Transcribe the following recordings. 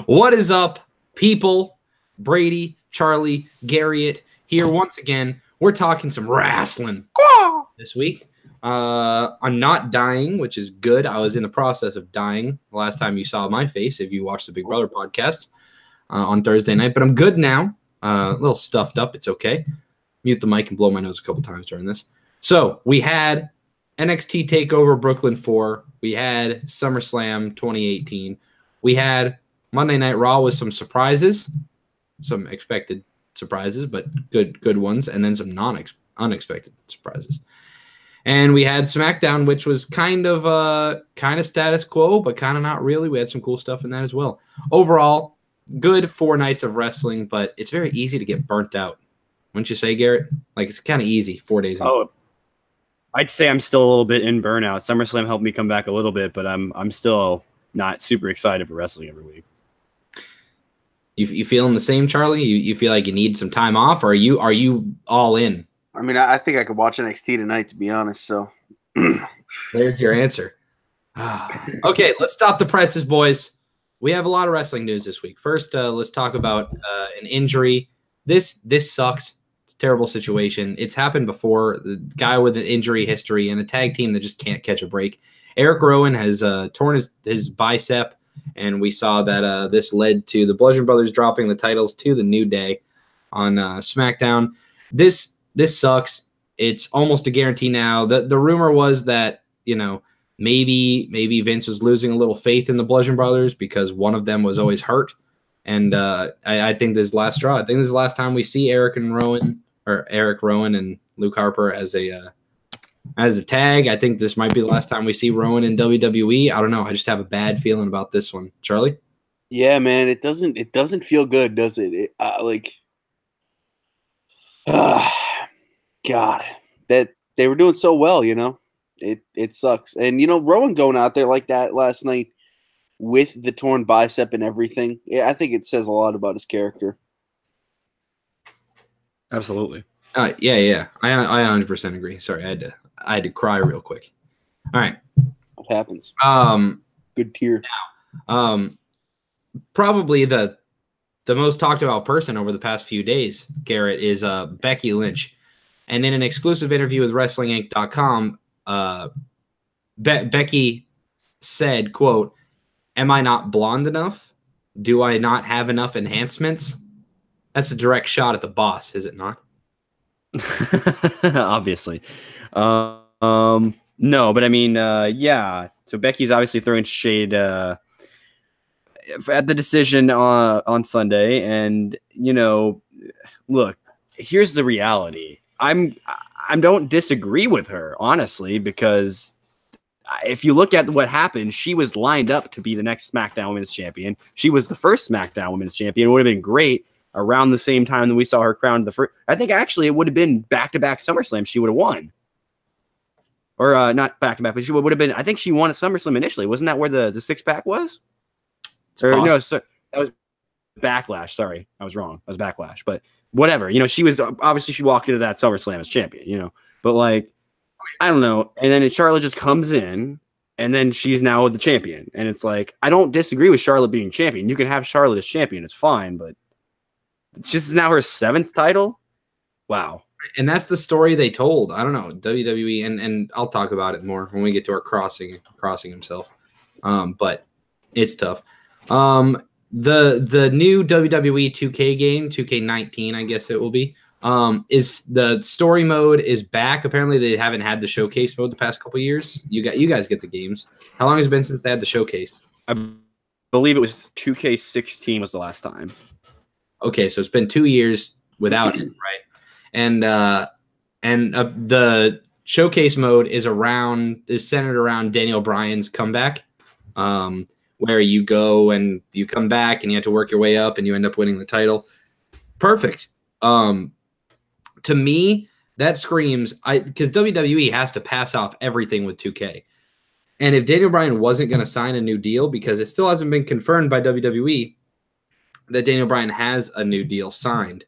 What is up, people? Brady, Charlie, Garriet here once again. We're talking some wrestling this week. I'm not dying, which is good. I was in the process of dying the last time you saw my face, if you watched the Big Brother podcast on Thursday night. But I'm good now. A little stuffed up. It's okay. Mute the mic and blow my nose a couple times during this. So we had NXT TakeOver Brooklyn 4. We had SummerSlam 2018. We had Monday Night Raw with some surprises, some expected surprises, but good ones, and then some unexpected surprises. And we had SmackDown, which was kind of status quo, but kind of not really. We had some cool stuff in that as well. Overall, good 4 nights of wrestling, but it's very easy to get burnt out. Wouldn't you say, Garrett? Like, it's kind of easy 4 days in. Oh, I'd say I'm still a little bit in burnout. SummerSlam helped me come back a little bit, but I'm still not super excited for wrestling every week. You feeling the same, Charlie? You feel like you need some time off, or are you all in? I mean, I think I could watch NXT tonight, to be honest. So there's your answer. Okay, let's stop the presses, boys. We have a lot of wrestling news this week. First, let's talk about an injury. This sucks. It's a terrible situation. It's happened before. The guy with an injury history and a tag team that just can't catch a break. Eric Rowan has torn his bicep, and we saw that this led to the Bludgeon Brothers dropping the titles to the New Day on SmackDown. This sucks. It's almost a guarantee now. The rumor was that, maybe Vince was losing a little faith in the Bludgeon Brothers because one of them was always hurt. And I think this is the last straw. I think this is the last time we see Eric Rowan and Luke Harper as a tag. I think this might be the last time we see Rowan in WWE. I don't know. I just have a bad feeling about this one. Charlie? Yeah, man, it doesn't feel good, does it? God, that they were doing so well, it sucks. And Rowan going out there like that last night with the torn bicep and everything, yeah, I think it says a lot about his character. Absolutely. Yeah. I 100% agree. Sorry, I had to cry real quick. All right. What happens? Good tear. Now, probably the most talked about person over the past few days, Garrett, is Becky Lynch. And in an exclusive interview with WrestlingInc.com, Becky said, quote, "Am I not blonde enough? Do I not have enough enhancements?" That's a direct shot at the boss, is it not? Obviously. No, but I mean, yeah. So Becky's obviously throwing shade at the decision on Sunday. And, look, here's the reality. I don't disagree with her, honestly, because if you look at what happened, she was lined up to be the next SmackDown Women's Champion. She was the first SmackDown Women's Champion. It would have been great around the same time that we saw her crowned the first. I think actually it would have been back-to-back SummerSlam. She would have won. Or not back-to-back, but she would have been, I think she won at SummerSlam initially. Wasn't that where the six-pack was? No, so that was Backlash. Sorry, I was wrong. That was Backlash. But whatever. She walked into that SummerSlam as champion, But, I don't know. And then Charlotte just comes in, and then she's now the champion. And it's like, I don't disagree with Charlotte being champion. You can have Charlotte as champion. It's fine, but this is now her 7th title? Wow. And that's the story they told. I don't know. WWE, and I'll talk about it more when we get to our crossing himself. But it's tough. The new WWE 2K game, 2K19, I guess it will be, is the story mode is back. Apparently they haven't had the showcase mode the past couple years. You guys get the games. How long has it been since they had the showcase? I believe it was 2K16 was the last time. Okay, so it's been 2 years without it, right? And the showcase mode is centered around Daniel Bryan's comeback, where you go and you come back and you have to work your way up and you end up winning the title. Perfect. To me, that screams, because WWE has to pass off everything with 2K. And if Daniel Bryan wasn't going to sign a new deal, because it still hasn't been confirmed by WWE that Daniel Bryan has a new deal signed,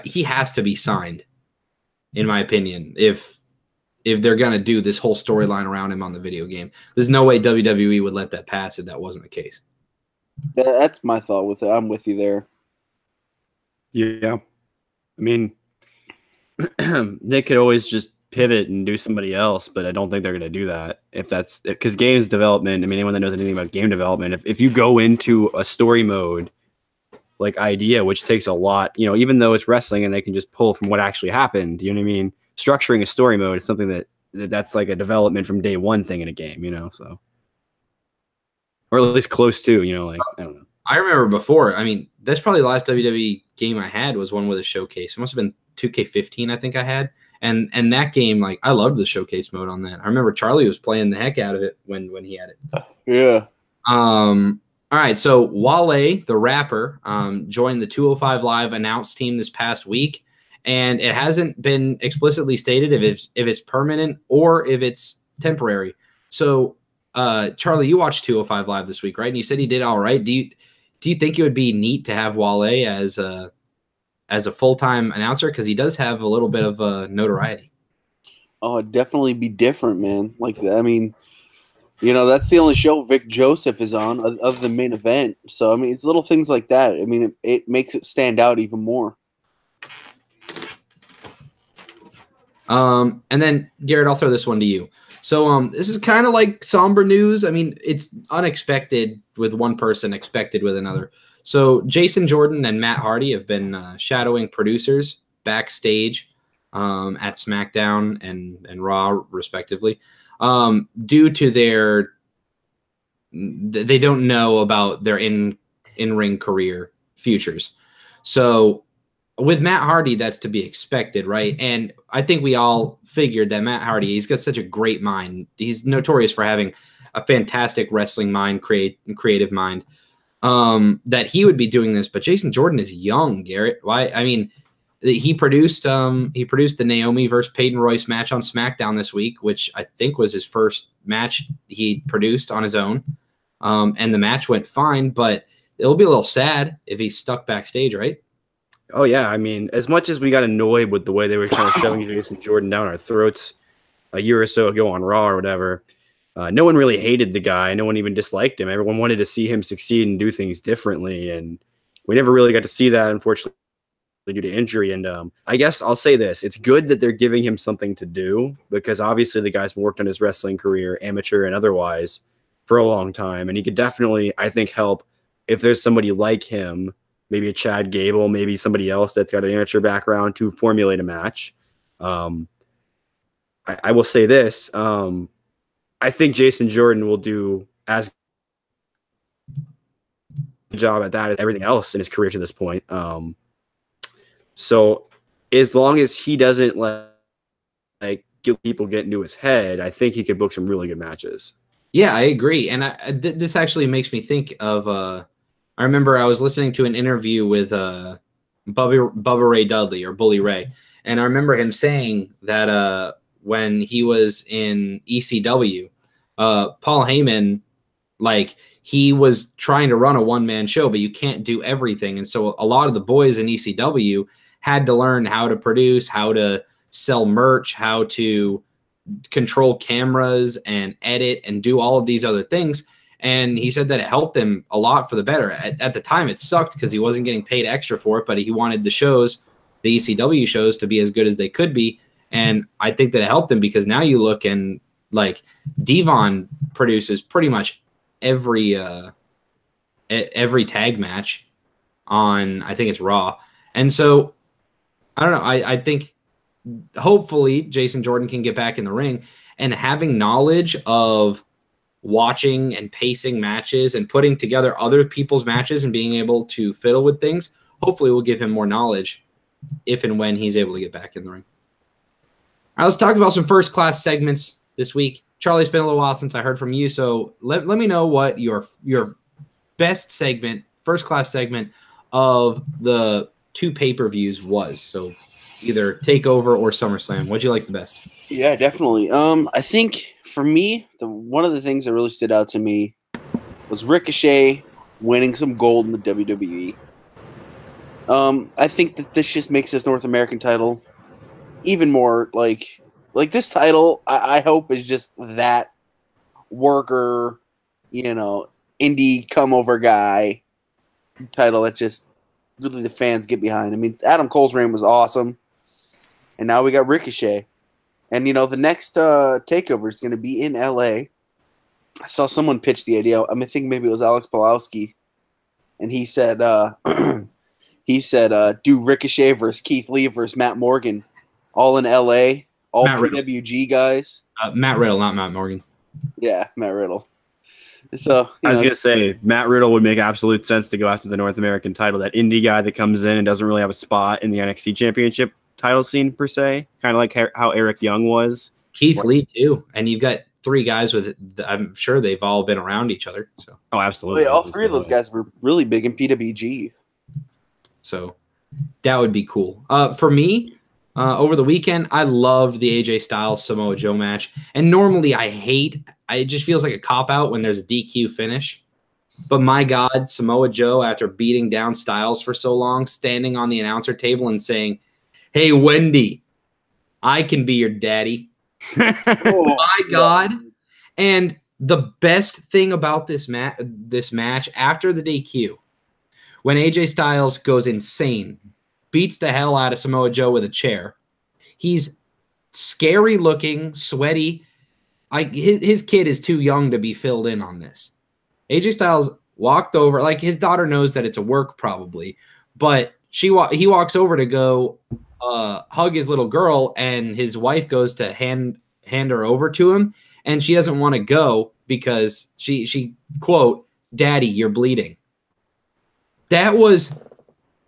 he has to be signed, in my opinion, if they're going to do this whole storyline around him on the video game. There's no way WWE would let that pass if that wasn't the case. That's my thought with it. I'm with you there. Yeah. I mean, they could always just pivot and do somebody else, but I don't think they're going to do that. If that's because games development, I mean, anyone that knows anything about game development, if you go into a story mode like idea, which takes a lot, even though it's wrestling and they can just pull from what actually happened, you know what I mean? Structuring a story mode is something that's like a development from day one thing in a game, so. Or at least close to, like, I don't know. I remember before, I mean, that's probably the last WWE game I had was one with a showcase. It must have been 2K15, I think I had. And that game, like, I loved the showcase mode on that. I remember Charlie was playing the heck out of it when he had it. Yeah. All right, so Wale, the rapper, joined the 205 Live announced team this past week, and it hasn't been explicitly stated if it's permanent or if it's temporary. So, Charlie, you watched 205 Live this week, right? And you said he did all right. Do you think it would be neat to have Wale as a full-time announcer, because he does have a little bit of notoriety? Oh, it'd definitely be different, man. Like, I mean, that's the only show Vic Joseph is on other than Main Event. So, I mean, it's little things like that. I mean, it makes it stand out even more. And then, Garrett, I'll throw this one to you. So this is kind of like somber news. I mean, it's unexpected with one person, expected with another. So Jason Jordan and Matt Hardy have been shadowing producers backstage at SmackDown and Raw, respectively, due to they don't know about their in-ring career futures. So with Matt Hardy, that's to be expected, right? And I think we all figured that Matt Hardy, he's got such a great mind. He's notorious for having a fantastic wrestling mind, creative mind, that he would be doing this. But Jason Jordan is young, Garrett. Why? I mean, he produced the Naomi versus Peyton Royce match on SmackDown this week, which I think was his first match he produced on his own. And the match went fine, but it'll be a little sad if he's stuck backstage, right? Oh, yeah. I mean, as much as we got annoyed with the way they were kind of shoving Jason Jordan down our throats a year or so ago on Raw or whatever, no one really hated the guy. No one even disliked him. Everyone wanted to see him succeed and do things differently. And we never really got to see that, unfortunately, due to injury. And I guess I'll say this. It's good that they're giving him something to do, because obviously the guy's worked on his wrestling career, amateur and otherwise, for a long time. And he could definitely, I think, help if there's somebody like him, maybe a Chad Gable, maybe somebody else that's got an amateur background, to formulate a match. I will say this. I think Jason Jordan will do as good a job at that as everything else in his career to this point. So as long as he doesn't like people get into his head, I think he could book some really good matches. Yeah, I agree. And this actually makes me think of I remember I was listening to an interview with Bubba Ray Dudley, or Bully Ray, and I remember him saying that when he was in ECW, Paul Heyman, like, he was trying to run a one-man show, but you can't do everything. And so a lot of the boys in ECW had to learn how to produce, how to sell merch, how to control cameras and edit and do all of these other things. And he said that it helped him a lot for the better. At the time, it sucked because he wasn't getting paid extra for it, but he wanted the ECW shows, to be as good as they could be. And I think that it helped him, because now you look and, like, Devon produces pretty much every tag match on, I think it's Raw. And so, I don't know. I think hopefully Jason Jordan can get back in the ring, and having knowledge of watching and pacing matches and putting together other people's matches and being able to fiddle with things, hopefully will give him more knowledge if and when he's able to get back in the ring. All right, let's talk about some first class segments this week. Charlie, it's been a little while since I heard from you, so let me know what your best segment, first class segment of the two pay-per-views was. So either TakeOver or SummerSlam. What'd you like the best? Yeah, definitely. I think for me, one of the things that really stood out to me was Ricochet winning some gold in the WWE. I think that this just makes this North American title even more like this title. I hope is just that worker, indie come over guy title that just really the fans get behind. I mean, Adam Cole's reign was awesome, and now we got Ricochet, and the next takeover is going to be in LA. I saw someone pitch the idea. I think maybe it was Alex Pulowski, and he said, do Ricochet versus Keith Lee versus Matt Morgan, all in LA, all Matt PWG guys. Matt Riddle, not Matt Morgan. Yeah, Matt Riddle. So I was gonna say Matt Riddle would make absolute sense to go after the North American title. That indie guy that comes in and doesn't really have a spot in the NXT Championship title scene per se, kind of like how Eric Young was. Keith Lee too, and you've got 3 guys with. I'm sure they've all been around each other. So absolutely, all 3 of those guys were really big in PWG. So that would be cool. For me, over the weekend, I loved the AJ Styles Samoa Joe match. And normally it just feels like a cop-out when there's a DQ finish. But my God, Samoa Joe, after beating down Styles for so long, standing on the announcer table and saying, "Hey, Wendy, I can be your daddy." Oh, my God. And the best thing about this match after the DQ, when AJ Styles goes insane, beats the hell out of Samoa Joe with a chair. He's scary looking, sweaty. His kid is too young to be filled in on this. AJ Styles walked over, like his daughter knows that it's a work probably, but he walks over to go hug his little girl, and his wife goes to hand her over to him, and she doesn't want to go because she quote, "Daddy, you're bleeding." That was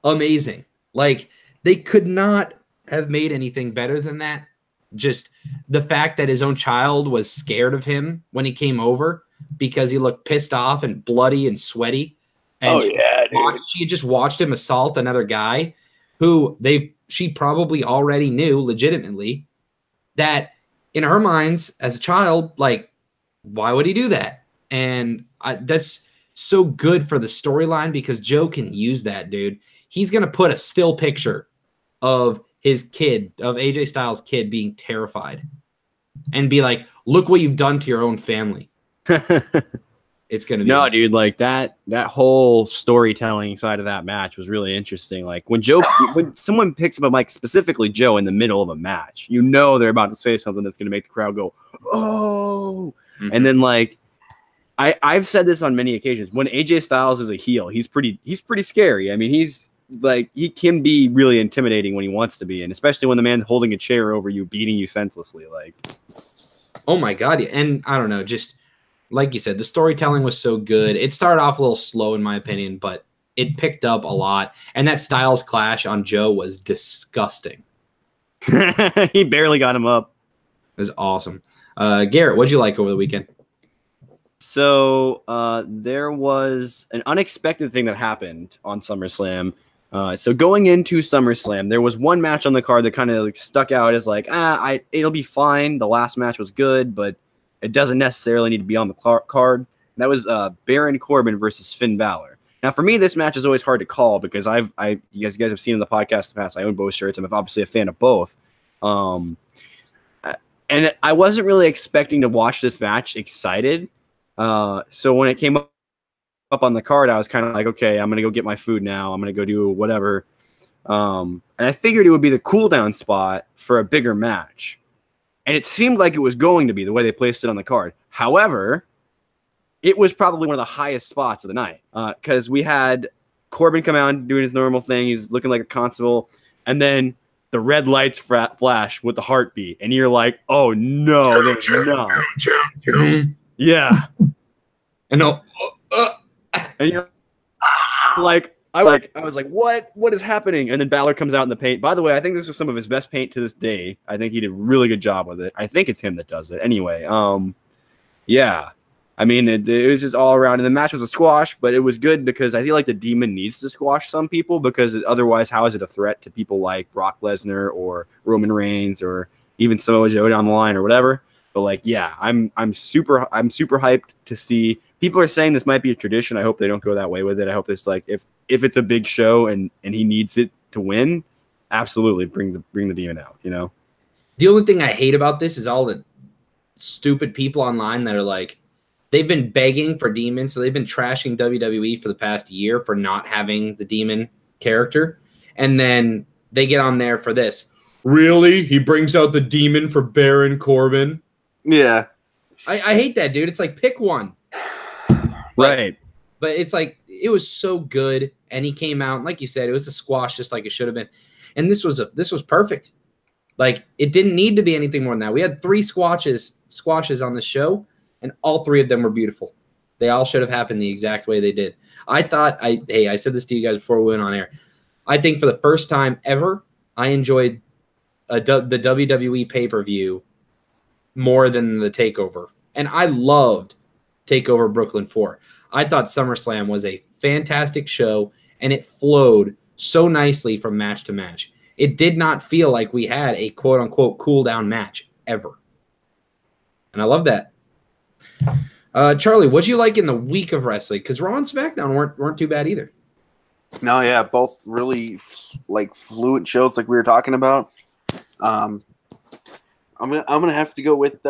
amazing. Like, they could not have made anything better than that. Just the fact that his own child was scared of him when he came over because he looked pissed off and bloody and sweaty. And she had just watched him assault another guy who she probably already knew legitimately that in her minds as a child, like, why would he do that? And that's so good for the storyline because Joe can use that, dude. He's going to put a still picture of his kid, of AJ Styles' kid being terrified and be like, look what you've done to your own family. It's going to be. No, dude, like that whole storytelling side of that match was really interesting. Like when someone picks up a mic, specifically Joe, in the middle of a match, they're about to say something that's going to make the crowd go, oh. Mm-hmm. And then like, I've said this on many occasions. When AJ Styles is a heel, he's pretty scary. I mean, he can be really intimidating when he wants to be, and especially when the man's holding a chair over you, beating you senselessly. Like, oh my God! And I don't know, just like you said, the storytelling was so good. It started off a little slow, in my opinion, but it picked up a lot. And that Styles clash on Joe was disgusting. He barely got him up. It was awesome. Garrett, what'd you like over the weekend? So there was an unexpected thing that happened on SummerSlam. So going into SummerSlam, there was one match on the card that kind of like stuck out as like, it'll be fine. The last match was good, but it doesn't necessarily need to be on the card. That was Baron Corbin versus Finn Balor. Now, for me, this match is always hard to call because you guys have seen in the podcast in the past, I own both shirts. I'm obviously a fan of both. And I wasn't really expecting to watch this match excited. So when it came up on the card, I was kind of like, okay, I'm going to go get my food now. I'm going to go do whatever. And I figured it would be the cool down spot for a bigger match. And it seemed like it was going to be the way they placed it on the card. However, it was probably one of the highest spots of the night because we had Corbin come out doing his normal thing. He's looking like a constable. And then the red lights flash with the heartbeat. And you're like, oh, no, there's not. Yeah. And you're like, I was like, what is happening? And then Balor comes out in the paint. By the way, I think this was some of his best paint to this day. I think he did a really good job with it. I think it's him that does it. Anyway, yeah. I mean, it was just all around. And the match was a squash, but it was good because I feel like the Demon needs to squash some people because otherwise, how is it a threat to people like Brock Lesnar or Roman Reigns or even Samoa Joe down the line or whatever? But like, yeah, I'm super hyped to see. People are saying this might be a tradition. I hope they don't go that way with it. I hope it's like if it's a big show and he needs it to win, absolutely bring the Demon out. The only thing I hate about this is all the stupid people online that are like, they've been begging for demons, so they've been trashing WWE for the past year for not having the demon character, and then they get on there for this. Really? He brings out the demon for Baron Corbin? Yeah. I hate that, dude. It's like, pick one. Right. But it's like, it was so good, and he came out, and like you said, it was a squash just like it should have been. And this was perfect. Like, it didn't need to be anything more than that. We had 3 squashes on the show, and all 3 of them were beautiful. They all should have happened the exact way they did. I said this to you guys before we went on air. I think for the first time ever, I enjoyed the WWE pay-per-view more than the TakeOver. And I loved TakeOver Brooklyn 4. I thought SummerSlam was a fantastic show, and it flowed so nicely from match to match. It did not feel like we had a quote-unquote cool-down match ever. And I love that. Charlie, what'd you like in the week of wrestling? Because Raw and SmackDown weren't too bad either. No, yeah, both really fluent shows like we were talking about. I'm gonna have to go with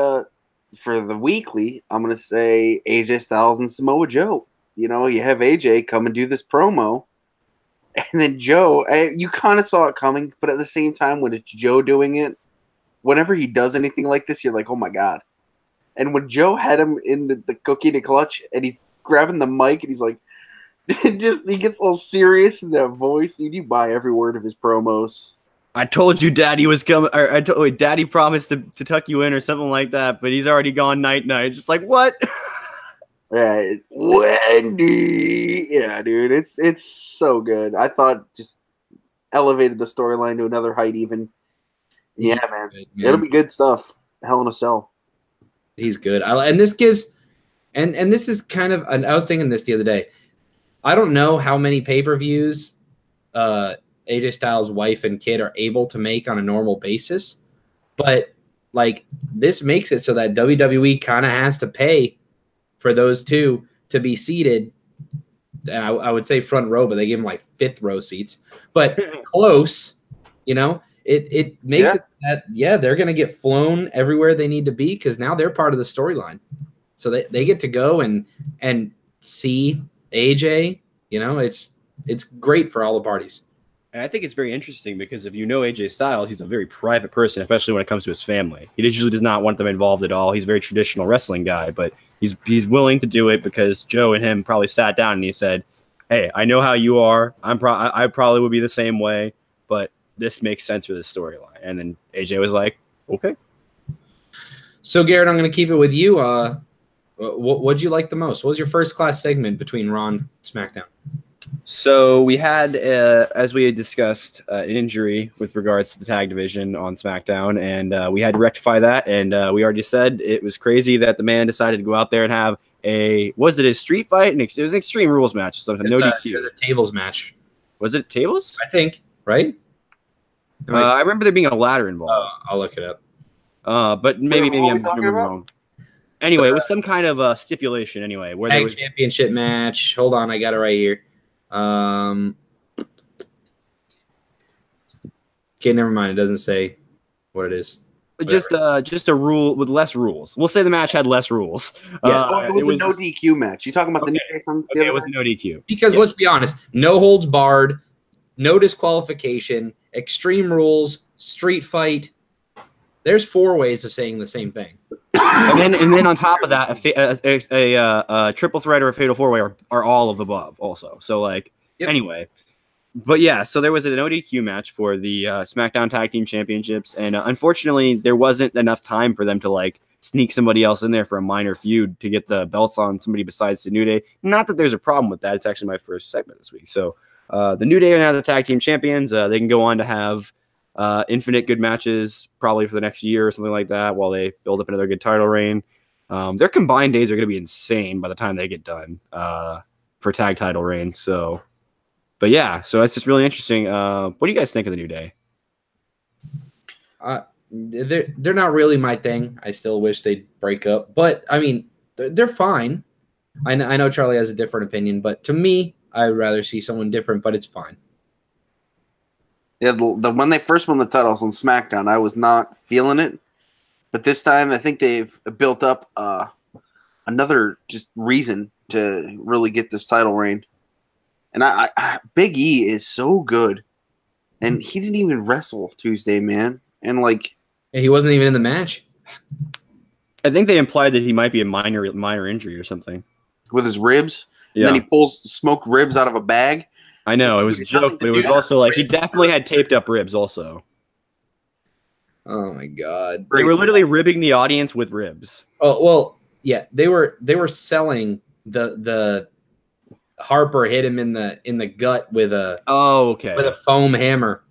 for the weekly. I'm gonna say AJ Styles and Samoa Joe. You know, you have AJ come and do this promo, and then Joe. You kind of saw it coming, but at the same time, when it's Joe doing it, whenever he does anything like this, you're like, oh my god. And when Joe had him in the cookie to clutch, and he's grabbing the mic, and he's like, he gets a little serious in that voice. You buy every word of his promos. I told you Daddy was coming, or Daddy promised to tuck you in or something like that, but he's already gone night-night. Just like, what? Right. Wendy. Yeah, dude, it's so good. I thought just elevated the storyline to another height even. Yeah, man. It'll be good stuff. Hell in a Cell. He's good. And this gives, and this is kind of, I was thinking this the other day. I don't know how many pay-per-views AJ Styles' wife and kid are able to make on a normal basis, but like this makes it so that WWE kind of has to pay for those two to be seated. And I would say front row, but they give them like 5th row seats, but close, you know. It makes it that, they're going to get flown everywhere they need to be because now they're part of the storyline. So they get to go and see AJ. You know, it's great for all the parties. And I think it's very interesting because if you know AJ Styles, he's a very private person, especially when it comes to his family. He usually does not want them involved at all. He's a very traditional wrestling guy, but he's willing to do it because Joe and him probably sat down and he said, hey, I know how you are. I probably would be the same way, but this makes sense for this storyline. And then AJ was like, okay. So, Garrett, I'm going to keep it with you. What'd you like the most? What was your first class segment between Raw and SmackDown? So we had, as we had discussed, an injury with regards to the tag division on SmackDown, and we had to rectify that. And we already said it was crazy that the man decided to go out there and have a street fight? It was an Extreme Rules match or something. No DQ. It was a tables match. Was it tables? I think, right? I remember there being a ladder involved. I'll look it up. But maybe I'm remembering wrong. Anyway, with some kind of stipulation. Anyway, where there was championship match. Hold on, I got it right here. Okay, never mind. It doesn't say what it is. Whatever. Just a rule with less rules. We'll say the match had less rules. Yeah, it was a no DQ match. You talking about the New Day from the it was no DQ. Because let's be honest, no holds barred, no disqualification, Extreme Rules, street fight. There's 4 ways of saying the same thing. and then on top of that, a triple threat or a fatal 4-way are all of the above also. So anyway, but yeah, so there was an ODQ match for the SmackDown Tag Team Championships, and unfortunately, there wasn't enough time for them to sneak somebody else in there for a minor feud to get the belts on somebody besides the New Day. Not that there's a problem with that. It's actually my first segment this week. So the New Day are now the Tag Team Champions. They can go on to have infinite good matches probably for the next year or something like that while they build up another good title reign. Their combined days are going to be insane by the time they get done for tag title reigns. So, but yeah, so that's just really interesting. What do you guys think of the New Day? They're not really my thing. I still wish they'd break up, but I mean, they're fine. I know Charlie has a different opinion, but to me, I'd rather see someone different, but it's fine. Yeah, when they first won the titles on SmackDown, I was not feeling it. But this time, I think they've built up another just reason to really get this title reign. And Big E is so good, and he didn't even wrestle Tuesday, man. And like, Yeah, he wasn't even in the match. I think they implied that he might be a minor injury or something with his ribs, Yeah. and then he pulls smoked ribs out of a bag. I know, it was a joke, but it was also like he definitely had taped up ribs also. Oh my god. They were literally ribbing the audience with ribs. Oh well, yeah, they were selling the Harper hit him in the gut with a with a foam hammer.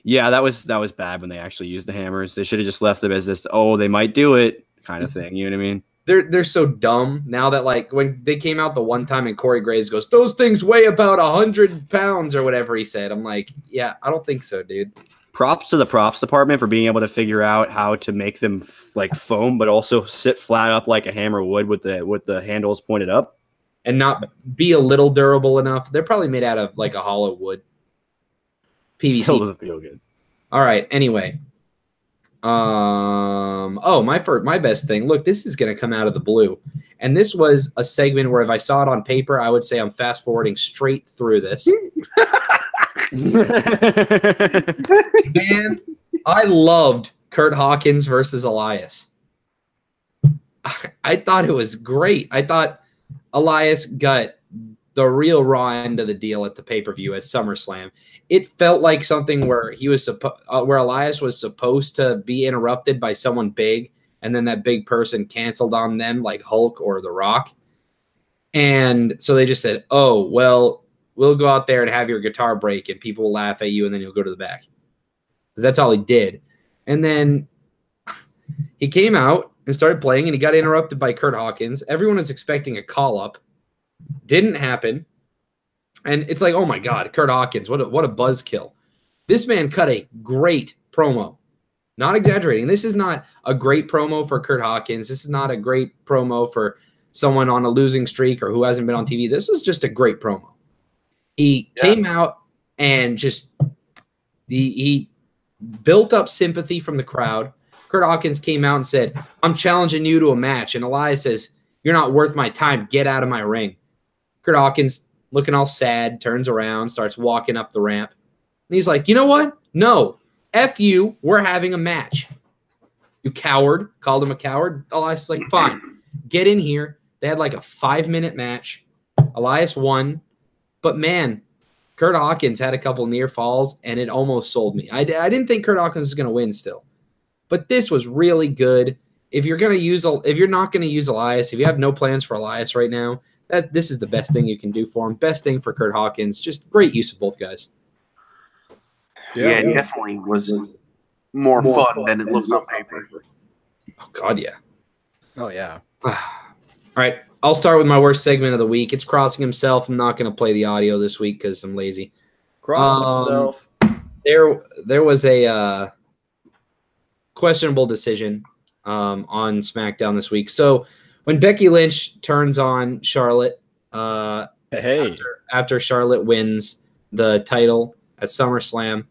Yeah, that was bad when they actually used the hammers. They should have just left them as this they might do it kind of thing, you know what I mean? They're so dumb now that like when they came out the one time and Corey Graves goes, those things weigh about 100 pounds or whatever he said. I'm like, yeah, I don't think so, dude. Props to the props department for being able to figure out how to make them like foam, but also sit flat up like a hammer would with the handles pointed up, and not be a little durable enough. They're probably made out of like a hollow wood. PVC. Still doesn't feel good. All right. Anyway, my best thing. Look, this is gonna come out of the blue, and this was a segment where if I saw it on paper, I would say I'm fast forwarding straight through this. Man, I loved Kurt Hawkins versus Elias. I thought it was great. I thought Elias got the real raw end of the deal at the pay-per-view at SummerSlam. It felt like something where he was where Elias was supposed to be interrupted by someone big, and then that big person canceled on them like Hulk or The Rock. And so they just said, "Oh, well, we'll go out there and have your guitar break, and people will laugh at you, and then you'll go to the back." Because that's all he did. And then he came out and started playing, and he got interrupted by Kurt Hawkins. Everyone was expecting a call-up. Didn't happen. And it's like, oh, my God, Kurt Hawkins, what a buzzkill. This man cut a great promo. Not exaggerating. This is not a great promo for Kurt Hawkins. This is not a great promo for someone on a losing streak or who hasn't been on TV. This is just a great promo. He came out and just he built up sympathy from the crowd. Kurt Hawkins came out and said, "I'm challenging you to a match." And Elias says, "You're not worth my time. Get out of my ring." Kurt Hawkins, looking all sad, turns around, starts walking up the ramp. And he's like, "You know what? No. F you. We're having a match." "You coward." Called him a coward. Elias is like, "Fine. Get in here." They had like a 5-minute match. Elias won. But, man, Kurt Hawkins had a couple near falls, and it almost sold me. I didn't think Kurt Hawkins was going to win still. But this was really good. If you're not going to use Elias, if you have no plans for Elias right now, this is the best thing you can do for him. Best thing for Kurt Hawkins. Just great use of both guys. Yeah, it definitely was more fun than it looks on paper. Oh, God, yeah. Oh, yeah. All right. I'll start with my worst segment of the week. It's Crossing himself. I'm not going to play the audio this week because I'm lazy. Cross himself. There was a questionable decision on SmackDown this week. So when Becky Lynch turns on Charlotte after Charlotte wins the title at SummerSlam,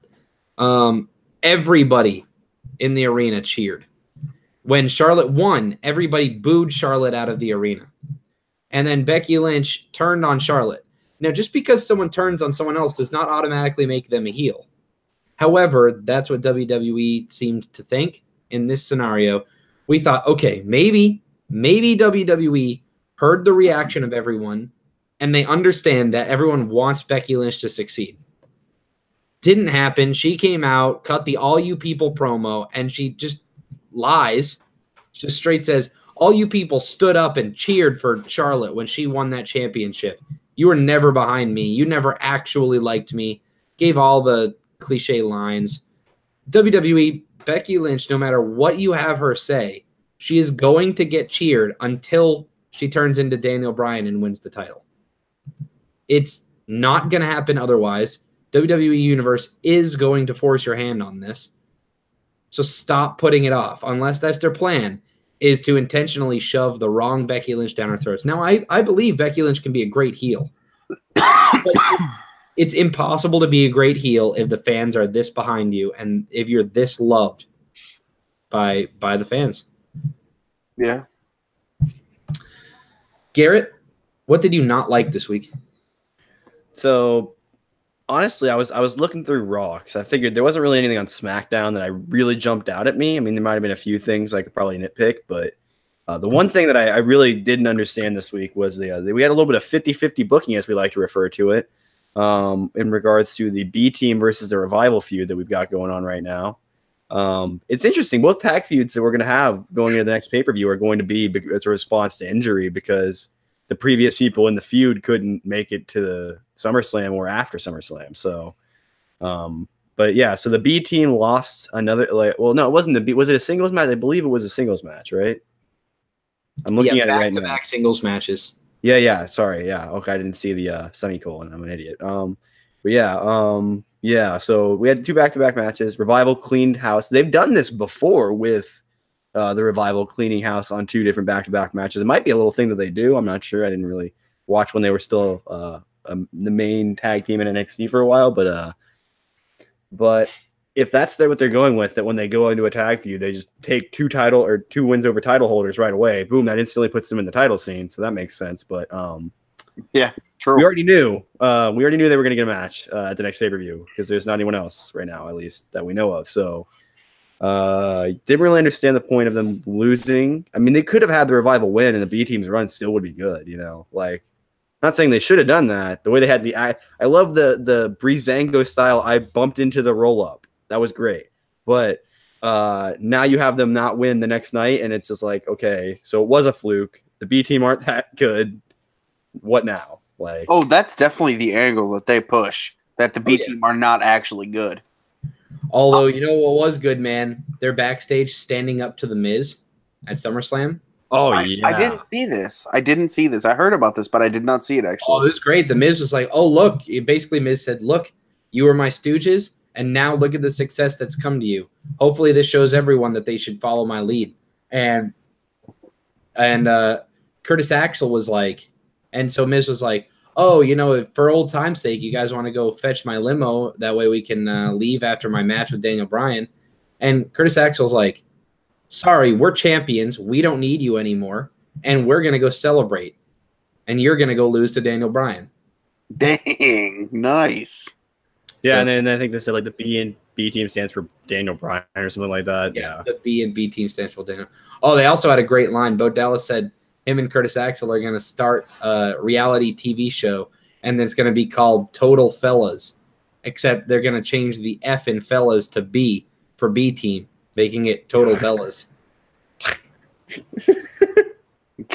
everybody in the arena cheered. When Charlotte won, everybody booed Charlotte out of the arena. And then Becky Lynch turned on Charlotte. Now, just because someone turns on someone else does not automatically make them a heel. However, that's what WWE seemed to think in this scenario. We thought, okay, maybe WWE heard the reaction of everyone, and they understand that everyone wants Becky Lynch to succeed. Didn't happen. She came out, cut the all you people promo, and she just lies. She just straight says, all you people stood up and cheered for Charlotte when she won that championship. You were never behind me. You never actually liked me. Gave all the cliche lines. WWE, Becky Lynch, no matter what you have her say, she is going to get cheered until she turns into Daniel Bryan and wins the title. It's not going to happen otherwise. WWE Universe is going to force your hand on this. So stop putting it off, unless that's their plan, is to intentionally shove the wrong Becky Lynch down our throats. Now, I believe Becky Lynch can be a great heel. But it's impossible to be a great heel if the fans are this behind you and if you're this loved by the fans. Yeah. Garrett, what did you not like this week? So honestly, I was looking through Raw because I figured there wasn't really anything on SmackDown that I really jumped out at me. I mean, there might have been a few things I could probably nitpick, but the one thing that I really didn't understand this week was we had a little bit of 50-50 booking, as we like to refer to it, in regards to the B team versus the Revival feud that we've got going on right now. It's interesting. Both tag feuds that we're going to have going into the next pay-per-view are going to be as a response to injury because the previous people in the feud couldn't make it to the SummerSlam or after SummerSlam. So, but yeah, so the B team lost another, no, it wasn't the B. Was it a singles match? I believe it was a singles match, right? I'm looking at it right now. Back-to-back singles matches. Yeah. Sorry. Yeah. Okay. I didn't see the semicolon. I'm an idiot. But yeah. So we had 2 back-to-back matches. Revival cleaned house. They've done this before with the Revival cleaning house on 2 different back-to-back matches. It might be a little thing that they do. I'm not sure. I didn't really watch when they were still the main tag team in NXT for a while. But if that's what they're going with, that when they go into a tag feud, they just take 2 wins over title holders right away. Boom, that instantly puts them in the title scene. So that makes sense. But yeah, true. We already knew they were going to get a match at the next pay-per-view because there's not anyone else right now, at least that we know of. So didn't really understand the point of them losing. I mean, they could have had the Revival win and the B team's run still would be good, like. Not saying they should have done that. The way they had I love the Breezango style. I bumped into the roll up. That was great. But now you have them not win the next night, and it's just like, okay, so it was a fluke. The B team aren't that good. What now? Like, oh, that's definitely the angle that they push. That the B team are not actually good. Although, you know what was good, man? They're backstage standing up to the Miz at SummerSlam. Oh, yeah. I didn't see this. I heard about this, but I did not see it, actually. Oh, it was great. The Miz was like, oh, look. Basically, Miz said, look, you were my stooges, and now look at the success that's come to you. Hopefully, this shows everyone that they should follow my lead. And Curtis Axel was like, and so Miz was like, oh, for old time's sake, you guys want to go fetch my limo. That way we can leave after my match with Daniel Bryan. And Curtis Axel's like, sorry, we're champions. We don't need you anymore. And we're going to go celebrate. And you're going to go lose to Daniel Bryan. Dang. Nice. Yeah, so, and then I think they said like the B team stands for Daniel Bryan or something like that. Yeah. The B team stands for Daniel. Oh, they also had a great line. Bo Dallas said him and Curtis Axel are going to start a reality TV show. And it's going to be called Total Fellas. Except they're going to change the F in fellas to B for B team. Making it Total Bellas.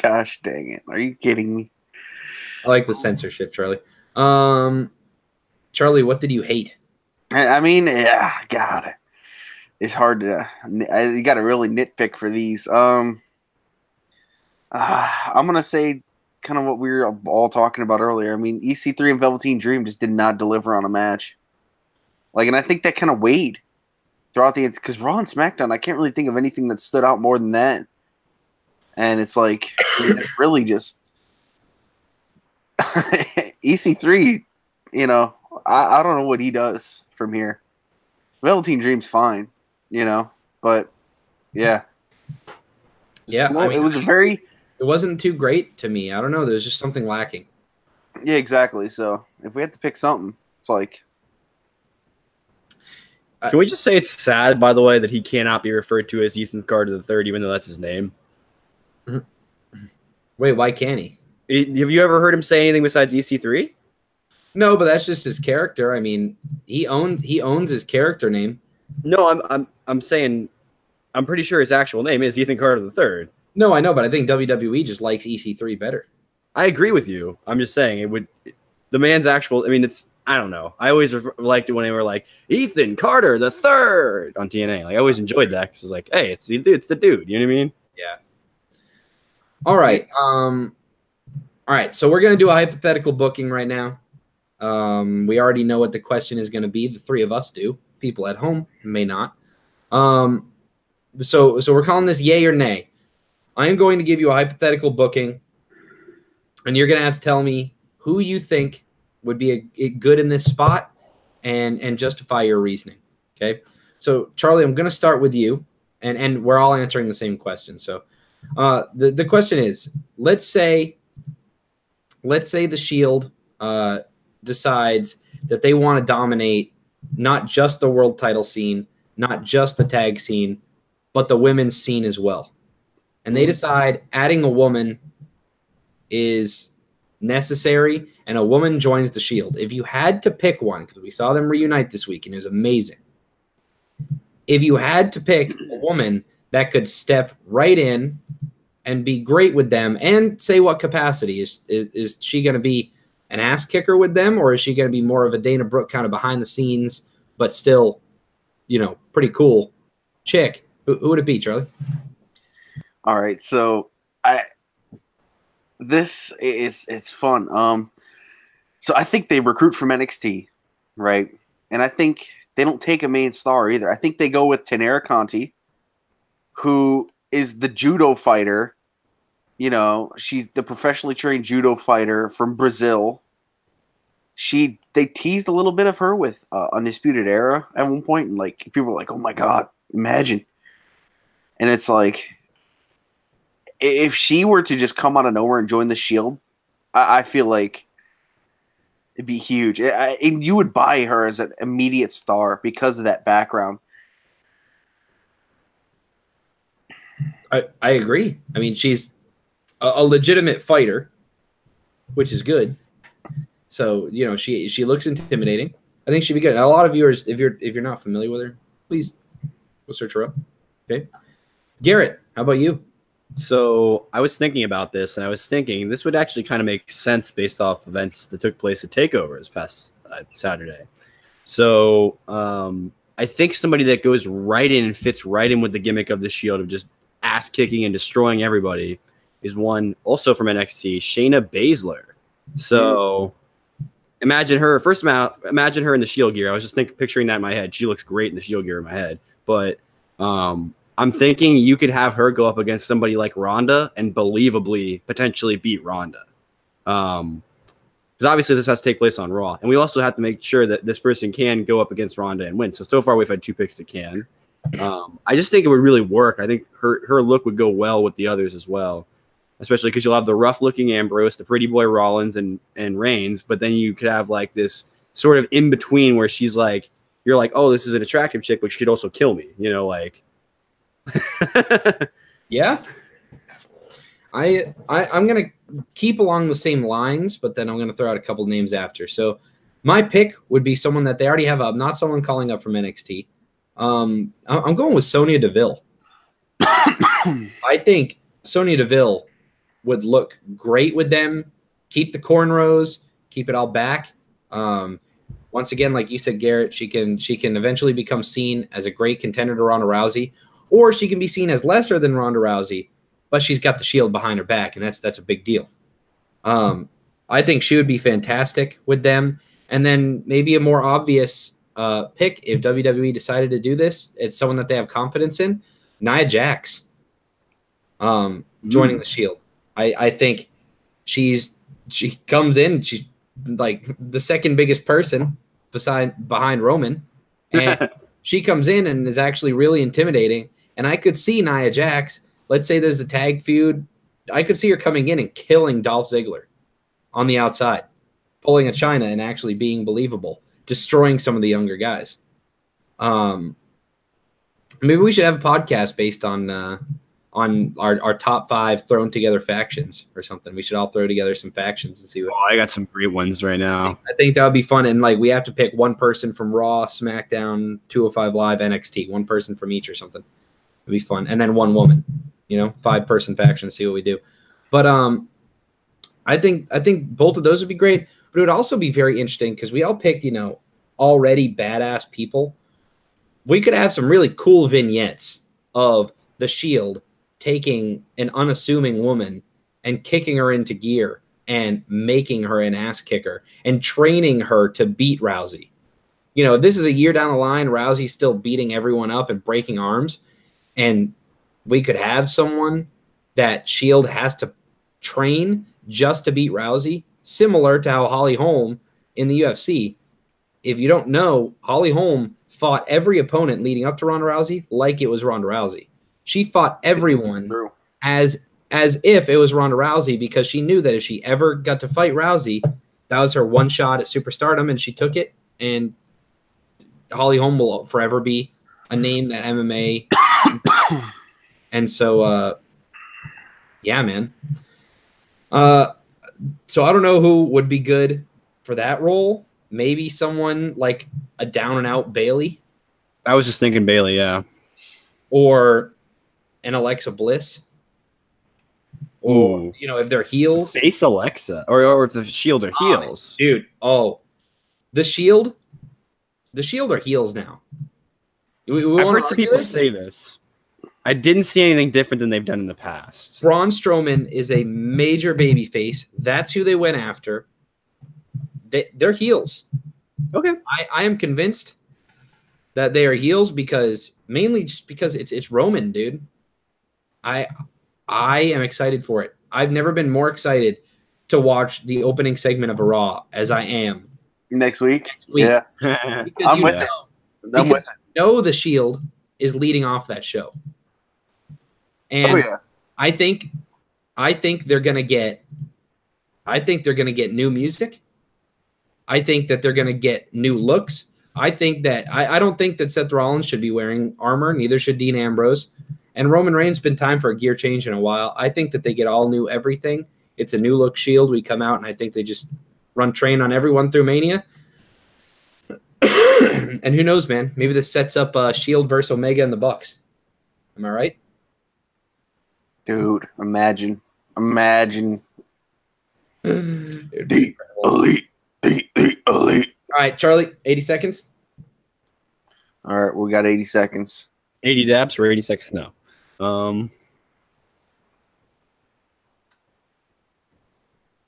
Gosh dang it. Are you kidding me? I like the censorship, Charlie. Charlie, what did you hate? I mean, yeah, God. It's hard to you got to really nitpick for these. I'm going to say kind of what we were all talking about earlier. I mean, EC3 and Velveteen Dream just did not deliver on a match. And I think that kind of weighed throughout because Raw and SmackDown, I can't really think of anything that stood out more than that. And it's like, it's really just EC3, I don't know what he does from here. Velveteen Dream's fine, but yeah. Yeah. It wasn't too great to me. I don't know. There's just something lacking. Yeah, exactly. So if we had to pick something, it's like, can we just say it's sad, by the way, that he cannot be referred to as Ethan Carter III, even though that's his name? Wait, why can't he? Have you ever heard him say anything besides EC3? No, but that's just his character. I mean, he owns his character name. No, I'm saying I'm pretty sure his actual name is Ethan Carter III. No, I know, but I think WWE just likes EC3 better. I agree with you. I'm just saying the man's actual. I mean, I don't know. I always liked it when they were like Ethan Carter III on TNA. Like I always enjoyed that because it's like, hey, it's the dude. You know what I mean? Yeah. All right. All right. So we're gonna do a hypothetical booking right now. We already know what the question is gonna be. The 3 of us do. People at home may not. So we're calling this yay or nay. I am going to give you a hypothetical booking, and you're gonna have to tell me who you think would be a good in this spot and justify your reasoning. Okay. So Charlie, I'm going to start with you and we're all answering the same question. So the question is, let's say let's say the Shield decides that they want to dominate not just the world title scene, not just the tag scene, but the women's scene as well. And they decide adding a woman is necessary, and a woman joins the Shield. If you had to pick one, because we saw them reunite this week, and it was amazing. If you had to pick a woman that could step right in and be great with them, and say what capacity, is she going to be an ass kicker with them, or is she going to be more of a Dana Brooke kind of behind the scenes, but still, pretty cool chick? Who would it be, Charlie? All right, so it's fun. So I think they recruit from NXT, right? And I think they don't take a main star either. I think they go with Tenera Conti, who is the judo fighter. She's the professionally trained judo fighter from Brazil. They teased a little bit of her with Undisputed Era at one point, and like people were like, "Oh my god, imagine!" And it's like, if she were to just come out of nowhere and join the Shield, I feel like it'd be huge. And you would buy her as an immediate star because of that background. I agree. I mean, she's a legitimate fighter, which is good. So, she looks intimidating. I think she'd be good. A lot of viewers, if you're not familiar with her, please go search her up. Okay. Garrett, how about you? So I was thinking about this, and I was thinking this would actually kind of make sense based off events that took place at TakeOver this past Saturday. So I think somebody that goes right in and fits right in with the gimmick of the Shield of just ass kicking and destroying everybody is one also from NXT, Shayna Baszler. So imagine her in the Shield gear. I was just picturing that in my head. She looks great in the Shield gear in my head, but I'm thinking you could have her go up against somebody like Ronda and believably potentially beat Ronda. Because obviously this has to take place on Raw. And we also have to make sure that this person can go up against Ronda and win. So far we've had 2 picks that can. I just think it would really work. I think her look would go well with the others as well. Especially because you'll have the rough-looking Ambrose, the pretty boy Rollins, and Reigns. But then you could have like this sort of in-between where she's like, you're like, oh, this is an attractive chick, but she could also kill me. Yeah. I'm going to keep along the same lines, but then I'm going to throw out a couple names after. So my pick would be someone that they already have up, not someone calling up from NXT. I'm going with Sonya Deville. I think Sonya Deville would look great with them, keep the cornrows, keep it all back. Once again, like you said, Garrett, she can eventually become seen as a great contender to Ronda Rousey, or she can be seen as lesser than Ronda Rousey, but she's got the Shield behind her back, and that's a big deal. I think she would be fantastic with them. And then maybe a more obvious pick, if WWE decided to do this, it's someone that they have confidence in, Nia Jax joining the Shield. I think she comes in, she's like the second biggest person behind Roman, and she comes in and is actually really intimidating. And I could see Nia Jax, let's say there's a tag feud, I could see her coming in and killing Dolph Ziggler on the outside, pulling a China and actually being believable, destroying some of the younger guys. Maybe we should have a podcast based on our top 5 thrown together factions or something. We should all throw together some factions and see what. Oh, I got some great ones right now. I think that would be fun. And like we have to pick one person from Raw, SmackDown, 205 Live, NXT, one person from each or something. It'd be fun. And then one woman, 5-person faction, see what we do. But I think both of those would be great. But it would also be very interesting because we all picked, already badass people. We could have some really cool vignettes of the Shield taking an unassuming woman and kicking her into gear and making her an ass kicker and training her to beat Rousey. This is a year down the line, Rousey's still beating everyone up and breaking arms, and we could have someone that Shield has to train just to beat Rousey, similar to how Holly Holm in the UFC. If you don't know, Holly Holm fought every opponent leading up to Ronda Rousey like it was Ronda Rousey. She fought everyone as as if it was Ronda Rousey, because she knew that if she ever got to fight Rousey, that was her one shot at superstardom, and she took it. And Holly Holm will forever be a name that MMA. And so, yeah, man. So I don't know who would be good for that role. Maybe someone like a down and out Bailey. I was just thinking Bailey, yeah. Or an Alexa Bliss. Or, Ooh. you know, if they're heels. Face Alexa. Or if the Shield are heels. Dude, the Shield are heels now. I've heard some people say this. I didn't see anything different than they've done in the past. Braun Strowman is a major babyface. That's who they went after. They're heels. Okay. I am convinced that they are heels mainly just because it's Roman, dude. I am excited for it. I've never been more excited to watch the opening segment of a Raw as I am next week. Yeah, I'm with it. I'm with it. Know the Shield is leading off that show, and I think they're gonna get. I think they're gonna get new music. I think that they're gonna get new looks. I think that I don't think that Seth Rollins should be wearing armor. Neither should Dean Ambrose. And Roman Reigns been time for a gear change in a while. I think that they get all new everything. It's a new look Shield. We come out and I think they just run train on everyone through Mania. And who knows, man? Maybe this sets up Shield versus Omega and the Bucks. Am I right? Dude, imagine. The elite. All right, Charlie, 80 seconds. All right, we got 80 seconds. 80 dabs or 80 seconds now. I'm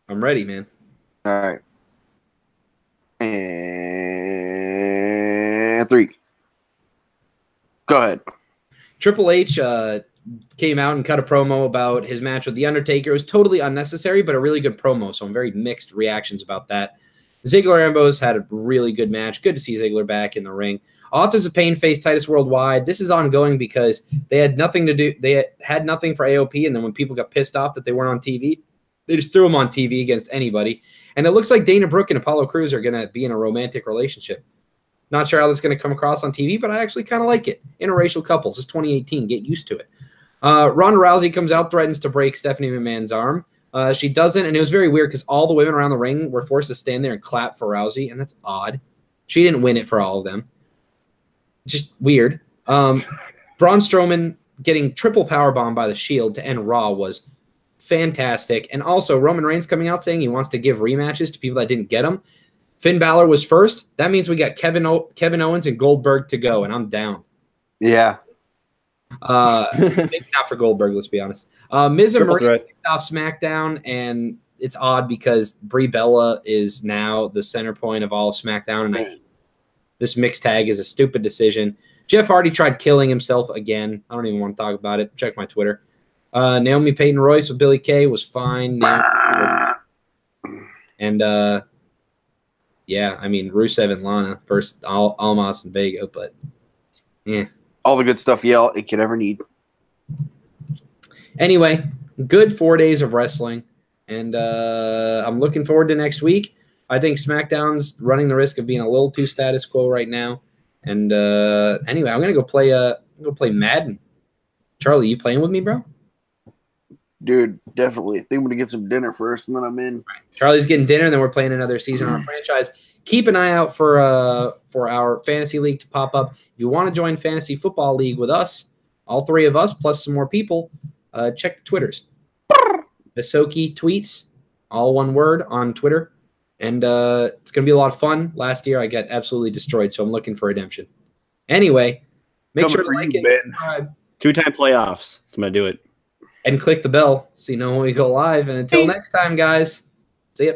ready, man. All right. And 3. Go ahead. Triple H came out and cut a promo about his match with The Undertaker. It was totally unnecessary, but a really good promo, so I'm very mixed reactions about that. Ziggler Ambrose had a really good match. Good to see Ziggler back in the ring. Authors of Pain face Titus Worldwide. This is ongoing because they had nothing to do. They had nothing for AOP, and then when people got pissed off that they weren't on TV, they just threw them on TV against anybody. And it looks like Dana Brooke and Apollo Crews are going to be in a romantic relationship. Not sure how that's going to come across on TV, but I actually kind of like it. Interracial couples. It's 2018. Get used to it. Ronda Rousey comes out, threatens to break Stephanie McMahon's arm. She doesn't, and it was very weird because all the women around the ring were forced to stand there and clap for Rousey, and that's odd. She didn't win it for all of them. Just weird. Braun Strowman getting triple powerbomb by the Shield to end Raw was fantastic. And also Roman Reigns coming out saying he wants to give rematches to people that didn't get them. Finn Balor was first. That means we got Kevin Owens and Goldberg to go, and I'm down. Yeah. Maybe not for Goldberg, let's be honest. Miz and Marie kicked off SmackDown, and it's odd because Brie Bella is now the center point of all of SmackDown, and this mixed tag is a stupid decision. Jeff Hardy tried killing himself again. I don't even want to talk about it. Check my Twitter. Naomi Peyton Royce with Billie Kay was fine. And yeah, I mean Rusev and Lana versus Almas and Vega, but yeah. All the good stuff it could ever need. Anyway, good 4 days of wrestling, and I'm looking forward to next week. I think SmackDown's running the risk of being a little too status quo right now. And anyway, I'm gonna go play Madden. Charlie, you playing with me, bro? Dude, definitely. I think I'm gonna get some dinner first, and then I'm in. Right. Charlie's getting dinner, and then we're playing another season on our franchise. Keep an eye out for our fantasy league to pop up. If you want to join Fantasy Football League with us, all 3 of us plus some more people, check the Twitters. Asoki tweets, all one word on Twitter. And it's going to be a lot of fun. Last year, I got absolutely destroyed, so I'm looking for redemption. Anyway, make sure to like and subscribe. 2-time playoffs. So I'm going to do it. And click the bell so you know when we go live. And until next time, guys, see ya.